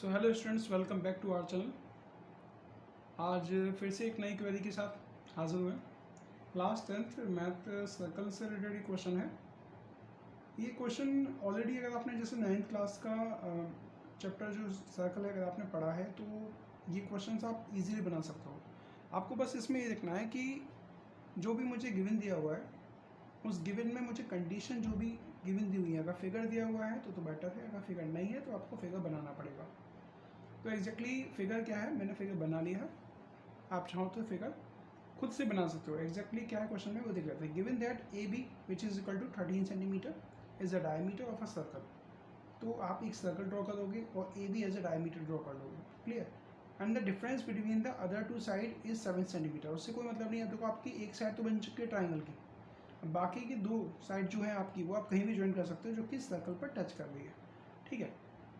So hello students, welcome back to our channel. आज फिर से एक नई क्वेरी के साथ हाजिर हुए। लास्ट 10th मैथ सर्कल से रिलेटेड क्वेश्चन है। ये क्वेश्चन ऑलरेडी अगर आपने जैसे 9th क्लास का चैप्टर जो सर्कल है अगर आपने पढ़ा है तो ये क्वेश्चन आप इजीली बना सकते हो। आपको बस इसमें ये देखना है कि जो भी मुझे गिवन दिया हुआ है उस गिवन में मुझे कंडीशन जो भी गिवन दी हुई है, अगर फिगर दिया हुआ है तो बेटर है, अगर फिगर नहीं है तो आपको फिगर बनाना पड़ेगा। तो एग्जैक्टली फिगर क्या है, मैंने फिगर बना लिया है। आप चाहो तो फिगर खुद से बना सकते हो। एग्जैक्टली क्या है क्वेश्चन में वो देख लेते हैं। Given that A B which is equal to 13 centimetre is the diameter of a circle. तो आप एक सर्कल ड्रॉ करोगे और A B as a diameter draw कर लोगे। Clear. And the difference between the other two side is 7 centimetre. उससे कोई मतलब नहीं है। देखो आपकी एक साइड तो बन चुकी है ट्राइंगल की, बाकी की दो साइड जो है आपकी वो आप कहीं भी ज्वाइन कर सकते हो जो कि सर्कल पर टच कर रही है। ठीक है।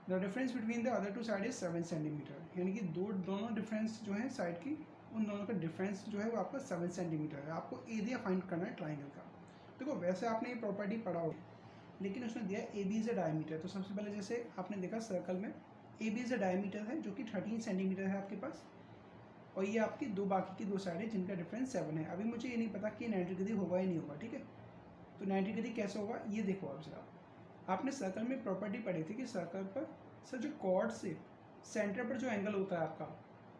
The difference between the other two side is 7 centimetre, यानी कि दोनों डिफरेंस जो है साइड की, उन दोनों का डिफरेंस जो है वो आपका 7 सेंटीमीटर है। आपको एरिया फाइंड करना है ट्राइंगल का। देखो वैसे आपने ये प्रॉपर्टी पढ़ा हो, लेकिन उसमें दिया A B is a diameter. तो सबसे पहले जैसे आपने देखा सर्कल में A B is a diameter है जो कि 13 सेंटीमीटर है आपके पास, और ये आपकी दो बाकी की दो साइड है जिनका डिफरेंस 7 है। अभी मुझे ये नहीं पता कि 90 डिग्री होगा या नहीं होगा। ठीक है, तो 90 डिग्री कैसे होगा ये देखो। आप जरा आपने सर्कल में प्रॉपर्टी पढ़ी थी कि सर्कल पर सर जो कॉर्ड से सेंटर पर जो एंगल होता है आपका,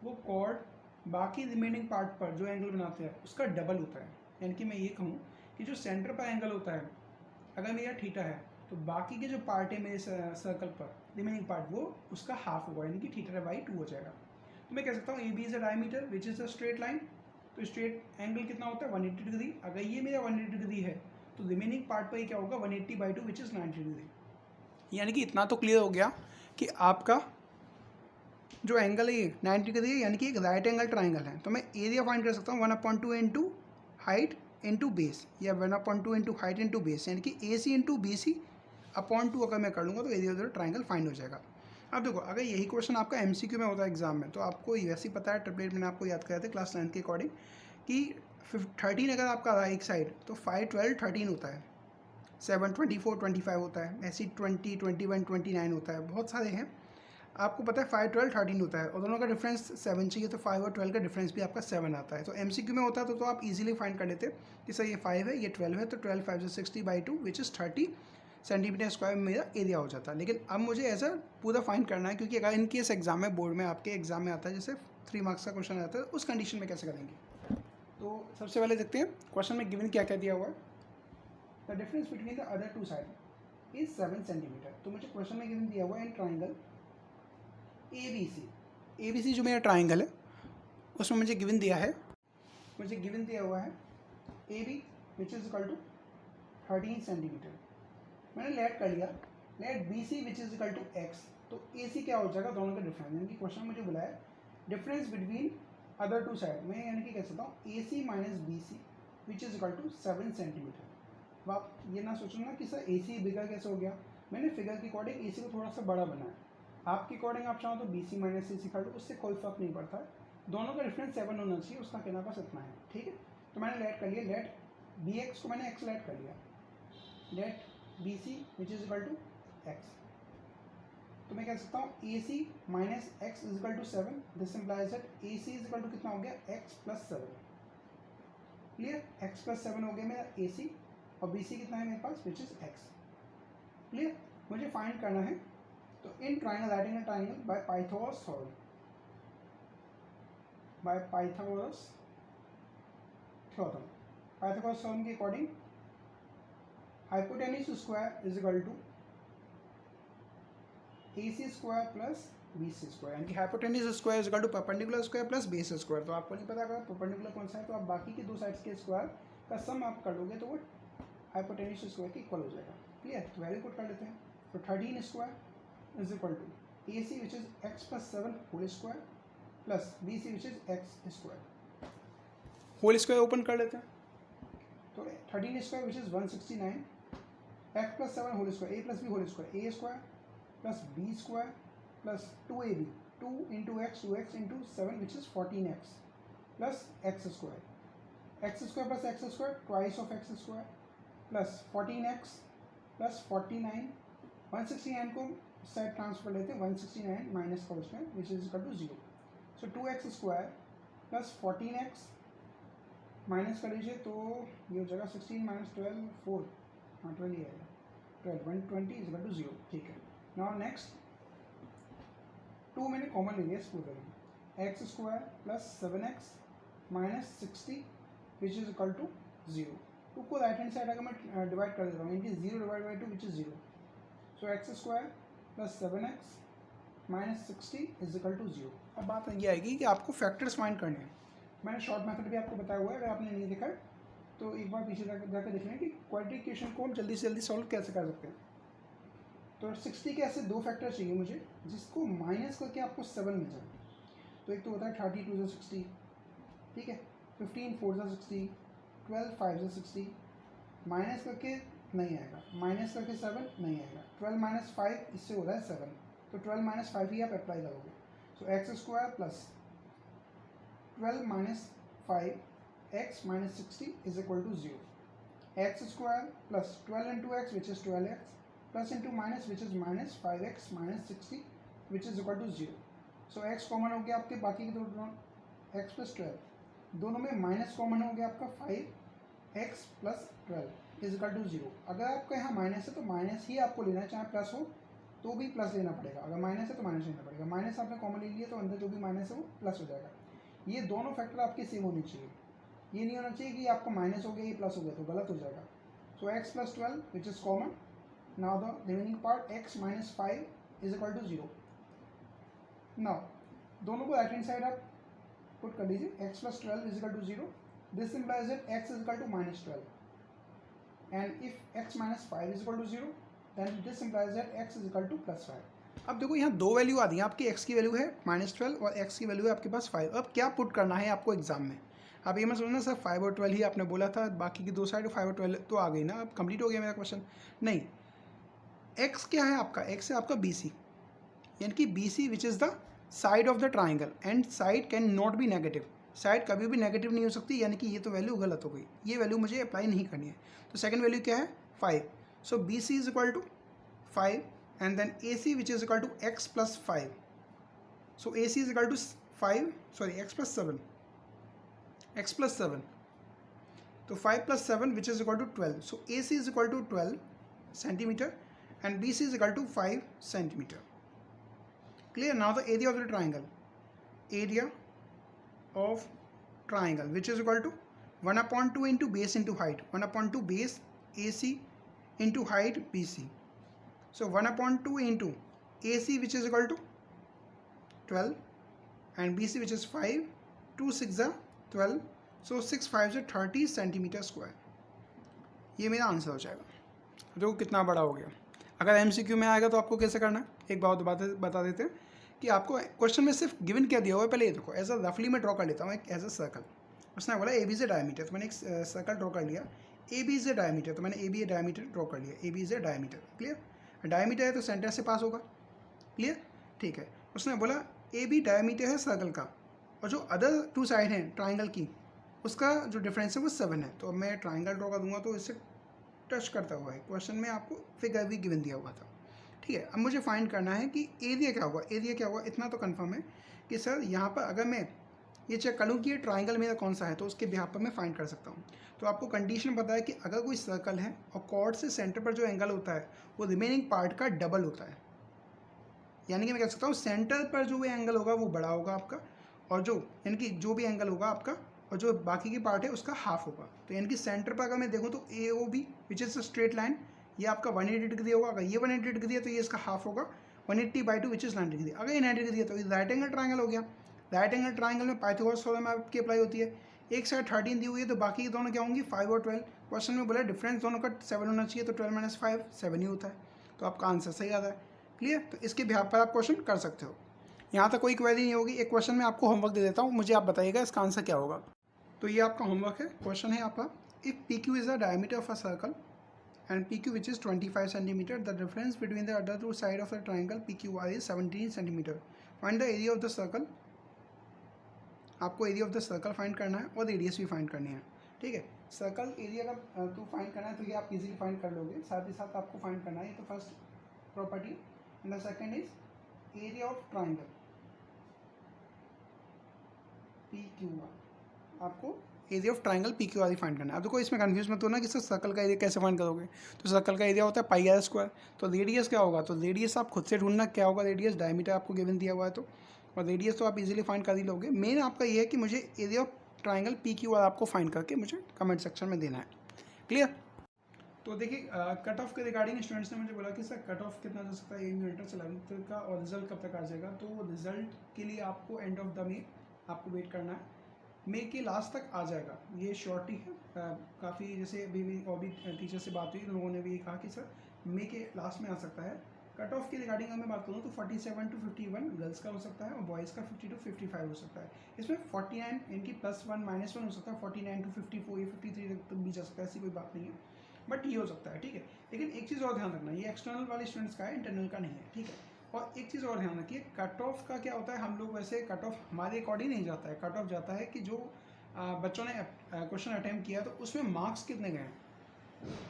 वो कॉर्ड बाकी रिमेनिंग पार्ट पर जो एंगल बनाते हैं उसका डबल होता है। यानी कि मैं ये कहूँ कि जो सेंटर पर एंगल होता है अगर मेरा थीटा है तो बाकी के जो पार्ट है मेरे सर्कल पर रिमेनिंग पार्ट वो उसका हाफ होगा, यानी कि थीटा बाई 2 हो जाएगा। तो मैं कह सकता हूँ A B is a diameter which is a straight line. तो स्ट्रेट एंगल कितना होता है 180 डिग्री। अगर ये मेरा 180 डिग्री है तो रिमेनिंग पार्ट पर ये क्या होगा 180/2 विच इज़ 90 डिग्री। यानी कि इतना तो क्लियर हो गया कि आपका जो एंगल है ये 90 डिग्री है, यानी कि एक राइट एंगल ट्राइंगल है। तो मैं एरिया फाइंड कर सकता हूँ 1/2 इंटू हाइट इंटू बेस, या 1/2 इंटू हाइट इंटू बेस, यानी कि ए सी इंटू बी सी अपॉन 2 अगर मैं कर लूँगा तो एरिया उधर ट्राइंगल फाइंड हो जाएगा। अब देखो अगर यही क्वेश्चन आपका MCQ में होता है एग्जाम में, तो आपको वैसे ही पता है, ट्रिपलेट मैंने आपको याद कराया था क्लास 9 के अकॉर्डिंग कि 13 अगर आपका रहा एक साइड तो 5 12 13 होता है, 7 24 25 होता है, ऐसी 20 21 29 होता है, बहुत सारे हैं। आपको पता है 5 12 13 होता है और दोनों का डिफरेंस 7 चाहिए, तो 5 और 12 का डिफरेंस भी आपका 7 आता है। तो MCQ में होता है तो आप इजीली फाइंड कर लेते कि सर ये 5 है ये 12 है, तो 12 5 से 60/2 विच इज़ 30 सेंटीमीटर स्क्वायर में मेरा एरिया हो जाता है। लेकिन अब मुझे ऐसा पूरा फाइंड करना है, क्योंकि अगर इनकेस एग्जाम में बोर्ड में आपके एग्जाम में आता है जैसे 3 मार्क्स का क्वेश्चन आता है, उस कंडीशन में कैसे करेंगे। तो सबसे पहले देखते हैं क्वेश्चन में गिवन क्या क्या दिया हुआ है। The difference between the other two side is 7 centimetre. तो मुझे क्वेश्चन में गिवन दिया हुआ है in triangle A B C जो मेरा ट्राइंगल है उसमें मुझे गिवन दिया हुआ है A B which is equal to 13 centimetre. मैंने लेट कर लिया, let B C which is equal to x. तो ए सी क्या हो जाएगा दोनों का डिफरेंस, यानी कि क्वेश्चन मुझे बुलाया difference between other two side में, यानी कि कह सकता हूँ A C minus B C which is equal to 7 centimetre. अब आप ये ना सोचना कि सर ए सी बिगर कैसे हो गया, मैंने फिगर के अकॉर्डिंग ए सी को थोड़ा सा बड़ा बनाया। आपके अकॉर्डिंग आप चाहो तो बी सी माइनस सी कर लो, उससे कोई फर्क नहीं पड़ता है, दोनों का डिफरेंस 7 होना चाहिए, उसका कहना बस इतना है। ठीक है, तो मैंने लेट कर लिया, लेट बी एक्स को मैंने एक्स लेट कर लिया, let B C which is equal to x. तो मैं कह सकता हूँ A C minus x is equal to 7। This implies that A C is equal to कितना हो गया x plus 7। Clear, x plus 7 हो गया मेरा ए सी, और बी सी कितना है मेरे पास विच इज एक्स। क्लियर, मुझे फाइंड करना है। तो in triangle writing a triangle by Pythagoras theorem, by Pythagoras theorem के according hypotenuse square is equal to AC square plus BC square, यानी कि hypotenuse square is equal to perpendicular square plus base square. तो आपको नहीं पता अगर perpendicular कौन सा है, तो आप बाकी के दो साइड्स के स्क्वायर का सम आप कर लोगे तो वो हाइपोटेन्यूज स्क्वायर के इक्वल हो जाएगा। क्लियर, तो वैल्यू पुट कर लेते हैं। तो 13 square is equal to AC which is X plus 7 whole square plus BC which is X square. Whole square open कर लेते हैं। तो 13 square which is 169, X plus 7 whole square, a plus B whole square, A square plus B square plus 2ab, 2 into X 2x into 7 which is 14x plus X square plus X square twice of X square plus 14x plus 49। 169 को इस side transfer लेते हैं 169 minus का उसमें which is equal to 0. So 2x square plus 14x minus कर लीजिए तो ये हो जाएगा 16 माइनस 12 4. हाँ 12 आएगा 12 120 इज इक्वल टू 0. ठीक है. नाउ नेक्स्ट 2 मैंने कॉमन ले लिया इस पूरे में. X square plus 7x minus 60 which is equal to 0. 2 को राइट हैंड साइड अगर मैं डिवाइड कर देता हूँ इनकी 0 divide by 2 which is 0. So x square plus 7x minus 60 is equal to 0. अब बात ये आएगी कि आपको फैक्टर्स फाइंड करने हैं. मैंने शॉर्ट मेथड भी आपको बताया हुआ है, अगर आपने नहीं देखा है तो एक बार पीछे जाकर देख लें कि क्वाड्रेटिक इक्वेशन को हम जल्दी से जल्दी सॉल्व कैसे कर सकते हैं. तो 60 के ऐसे दो फैक्टर चाहिए मुझे जिसको माइनस करके आपको 7 मिल जाए. तो एक तो होता है 32 से 60, ठीक है, 15 4 से 60, 12 5 से 60, माइनस करके नहीं आएगा, माइनस करके 7 नहीं आएगा, 12 माइनस 5 इससे हो रहा है 7, तो 12 माइनस 5 ही आप अप्लाई करोगे. So x square plus 12 minus 5 x minus 60 is equal to 0. X square plus 12 into x which is 12x plus into minus which is minus 5x minus 60 which is equal to 0. So x common हो गया आपके, बाकी के दो x plus 12 दोनों में minus common हो गया आपका 5x plus 12 is equal to 0. अगर आपका यहाँ माइनस है तो माइनस ही आपको लेना है, चाहे प्लस हो तो भी प्लस लेना पड़ेगा. अगर माइनस है तो माइनस लेना पड़ेगा. माइनस आपने कॉमन ले लिया तो अंदर जो भी माइनस है वो प्लस हो जाएगा. ये दोनों फैक्टर आपके सेम होने चाहिए. ये नहीं होना चाहिए कि आपका माइनस हो गया ये प्लस हो गया, तो गलत हो जाएगा. So x plus 12 which is common. Now the remaining part x minus 5 is equal to 0. Now दोनों को राइट हैंड साइड आप पुट कर लीजिए. x plus 12 is equal to 0. This implies that x is equal to minus 12. And if x minus 5 is equal to 0 then this implies that x is equal to plus 5. अब देखो यहाँ दो value आ रही है आपकी. x की value है -12 और x की वैल्यू है आपके पास 5. अब क्या पुट करना है आपको एग्जाम में. अब ये मैं समझना सर 5 और 12 ही आपने बोला था, बाकी की दो साइड 5 और 12 तो आ गई ना, अब कंप्लीट हो गया मेरा क्वेश्चन. नहीं, x क्या है आपका, x है आपका BC, यानी कि BC which is the side of the triangle and side can not be negative. Side कभी भी नेगेटिव नहीं हो सकती, यानी कि ये तो वैल्यू गलत हो गई, ये वैल्यू मुझे अप्लाई नहीं करनी है. तो सेकंड वैल्यू क्या है 5. So BC is equal to 5 and then AC which is equal to x plus 5. So AC is equal to 5, sorry x plus 7, x plus 7. So 5 plus 7 which is equal to 12. So AC is equal to 12 centimeter and BC is equal to 5 centimeter. Clear? Now the area of the triangle. Area of triangle which is equal to 1/2 into base into height. 1/2 base AC into height BC. So 1/2 into AC which is equal to 12 and BC which is 5. 2 6 are 12. So 6 5 are 30 centimetre square. ये मेरा answer हो जाएगा. देखो कितना बड़ा हो गया. अगर MCQ में आएगा तो आपको कैसे करना है, एक बात बता देते हैं कि आपको क्वेश्चन में सिर्फ गिवन क्या दिया हुआ है. पहले ये देखो, एज अ रफली मैं ड्रॉ कर लेता हूँ एक एज अ सर्कल. उसने बोला AB से डायमीटर, तो मैंने एक सर्कल ड्रॉ कर लिया. AB से डायमीटर, तो मैंने AB डायमीटर ड्रॉ कर लिया. AB से डायमीटर. क्लियर? डायमीटर है तो सेंटर से पास होगा. क्लियर? ठीक है. उसने बोला AB डायमीटर है सर्कल का और जो अदर टू साइड हैं ट्राइंगल की उसका जो डिफरेंस है वो 7 है. तो अब मैं ट्राइंगल ड्रॉ कर दूंगा तो इससे टच करता हुआ है. क्वेश्चन में आपको फिगर भी गिवन दिया हुआ था. ठीक है. अब मुझे फाइंड करना है कि एरिया क्या होगा. एरिया क्या होगा इतना तो कन्फर्म है कि सर यहाँ पर अगर मैं ये चेक करूँ कि ये ट्राइंगल मेरा कौन सा है तो उसके बिहाफ पर मैं फाइंड कर सकता हूँ. तो आपको कंडीशन पता है कि अगर कोई सर्कल है और कॉर्ड से सेंटर पर जो एंगल होता है वो रिमेनिंग पार्ट का डबल होता है. यानी कि मैं कह सकता हूँ सेंटर पर जो भी एंगल होगा वो बड़ा होगा आपका, और जो यानी कि जो भी एंगल होगा आपका और जो बाकी की पार्ट है उसका हाफ होगा. तो यानी कि सेंटर पर अगर मैं देखूँ तो AOB which is a straight line, ये आपका 180 डिग्री होगा. अगर ये 180 डिग्री है तो ये इसका हाफ होगा 180/2 विच इज़ 90 डिग्री. अगर ये 90 डिग्री है तो ये राइट एंगल ट्राइंगल हो गया. राइट एंगल ट्राइंगल में पाइथागोरस थ्योरम आपकी अप्लाई होती है. एक साइड 13 दी हुई है तो बाकी के दोनों क्या होंगी 5 और 12. क्वेश्चन में बोला डिफरेंस दोनों का 7 होना चाहिए, तो 12 - 5 7 ही होता है. तो आपका आंसर सही आता है. क्लियर? तो इसके बिहाफ पर आप क्वेश्चन कर सकते हो. यहाँ तक कोई क्वेरी नहीं होगी. एक क्वेश्चन में आपको होमवर्क दे देता हूँ, मुझे आप बताइएगा इसका आंसर क्या होगा. तो ये आपका होमवर्क है. क्वेश्चन है आपका, if PQ is the diameter of a circle and PQ which is 25 centimeter, the difference between the other two side of the triangle PQR is 17 centimeter. Find the area of the circle. आपको area of the circle find करना है और radius भी find करनी है. ठीक है. Circle area का तो फाइंड करना है तो ये आप इजीली फाइंड कर लोगे. साथ ही साथ आपको फाइंड करना है, तो first property and the second is area of triangle PQR। आपको area of triangle PQR find करना है। अब देखो इसमें कन्फ्यूज मत होना कि सर सर्कल का एरिया कैसे फाइंड करोगे। तो सर्कल का एरिया होता है पाई आर स्क्वायर। तो रेडियस क्या होगा, तो रेडियस आप खुद से ढूंढना क्या होगा, रेडियस डायमीटर आपको गिवन दिया हुआ है तो, और रेडियस तो आप इजीली फाइंड कर ही लोगे। मेन आपका ये है कि मुझे एरिया ऑफ ट्राइंगल PQR आपको फाइंड करके मुझे कमेंट सेक्शन में देना है। क्लियर। तो देखिए कट ऑफ के रिगार्डिंग स्टूडेंट्स ने मुझे बोला कि सर कट ऑफ कितना जा सकता है यूनिट 11th का, और रिजल्ट कब तक आ जाएगा। तो रिजल्ट के लिए आपको एंड ऑफ द मे आपको वेट करना है, मई के लास्ट तक आ जाएगा, ये श्योरिटी है। काफ़ी जैसे अभी भी और भी टीचर से बात हुई, उन लोगों ने भी कहा कि सर मई के लास्ट में आ सकता है। कट ऑफ की रिगार्डिंग अगर मैं बात करूँ तो 47 to 51 गर्ल्स का हो सकता है, और बॉयज़ का 50 to 55 हो सकता है। इसमें 49 इनकी +1 -1 हो सकता है, 49 to 54 या 53 तक भी जा सकता है, ऐसी कोई बात नहीं है, बट ये हो सकता है। ठीक है, लेकिन एक चीज़ और ध्यान रखना, ये एक्सटर्नल वाले स्टूडेंट्स का है, इंटरनल का नहीं है। ठीक है, और एक चीज़ और ध्यान रखिए, कट ऑफ का क्या होता है, हम लोग वैसे कट ऑफ हमारे अकॉर्डिंग नहीं जाता है। कट ऑफ जाता है कि जो बच्चों ने क्वेश्चन अटैम्प्ट किया तो उसमें मार्क्स कितने गए हैं,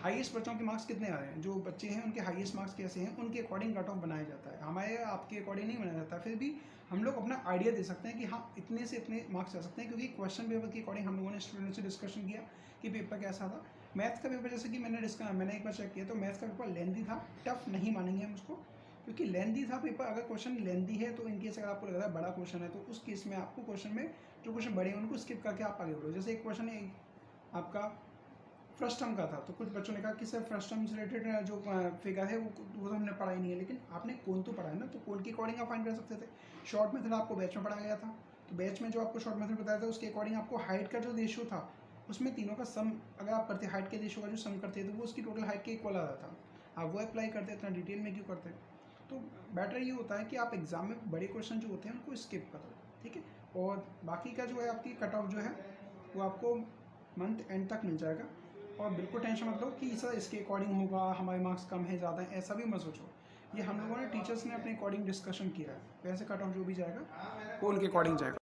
हाईएस्ट बच्चों के मार्क्स कितने आ रहे हैं, जो बच्चे हैं उनके हाईएस्ट मार्क्स कैसे हैं, उनके अकॉर्डिंग कट ऑफ बनाया जाता है। हमारे आपके अकॉर्डिंग नहीं बनाया जाता, फिर भी हम लोग अपना आइडिया दे सकते हैं कि हाँ इतने से इतने मार्क्स आ सकते हैं, क्योंकि क्वेश्चन पेपर के अकॉर्डिंग हम लोगों ने स्टूडेंट से डिस्कशन किया कि पेपर कैसा था। मैथ्स का पेपर जैसे कि मैंने एक बार चेक किया तो मैथ्स का पेपर लेंथी था, टफ नहीं मानेंगे हम उसको, क्योंकि लेंथी था पेपर। अगर क्वेश्चन लेंथी है तो इनकेस अगर आपको लग रहा है बड़ा क्वेश्चन है तो उस केस में आपको क्वेश्चन में जो क्वेश्चन बड़े हैं उनको स्किप करके आप आगे बढ़ो। जैसे एक क्वेश्चन है आपका फर्स्ट टर्म का था, तो कुछ बच्चों ने कहा कि सर फर्स्ट टर्म से रिलेटेड जो फिगर है वो तो हमने पढ़ा ही नहीं है, लेकिन आपने कौन तो पढ़ा है ना, तो कौन के अकॉर्डिंग आप फाइंड कर सकते थे। शॉर्ट मेथड आपको बैच में पढ़ाया गया था, तो बैच में जो आपको शॉर्ट मेथड बताया था उसके अकॉर्डिंग आपको हाइट का जो रेशियो था उसमें तीनों का सम अगर आप करते हाइट के रेशियो का जो सम करते तो वो उसकी टोटल हाइट के इक्वल आ रहा था। आप वो अप्लाई करते, इतना डिटेल में क्यों करते। तो बेटर ये होता है कि आप एग्जाम में बड़े क्वेश्चन जो होते हैं उनको स्किप कर दो। ठीक है, और बाकी का जो है आपकी कट ऑफ जो है वो आपको मंथ एंड तक मिल जाएगा। और बिल्कुल टेंशन मत लो कि सर इसके अकॉर्डिंग होगा, हमारे मार्क्स कम है ज़्यादा है, ऐसा भी मत सोचो। ये हम लोगों ने टीचर्स ने अपने अकॉर्डिंग डिस्कशन किया है, वैसे कट ऑफ जो भी जाएगा वो उनके अकॉर्डिंग जाएगा।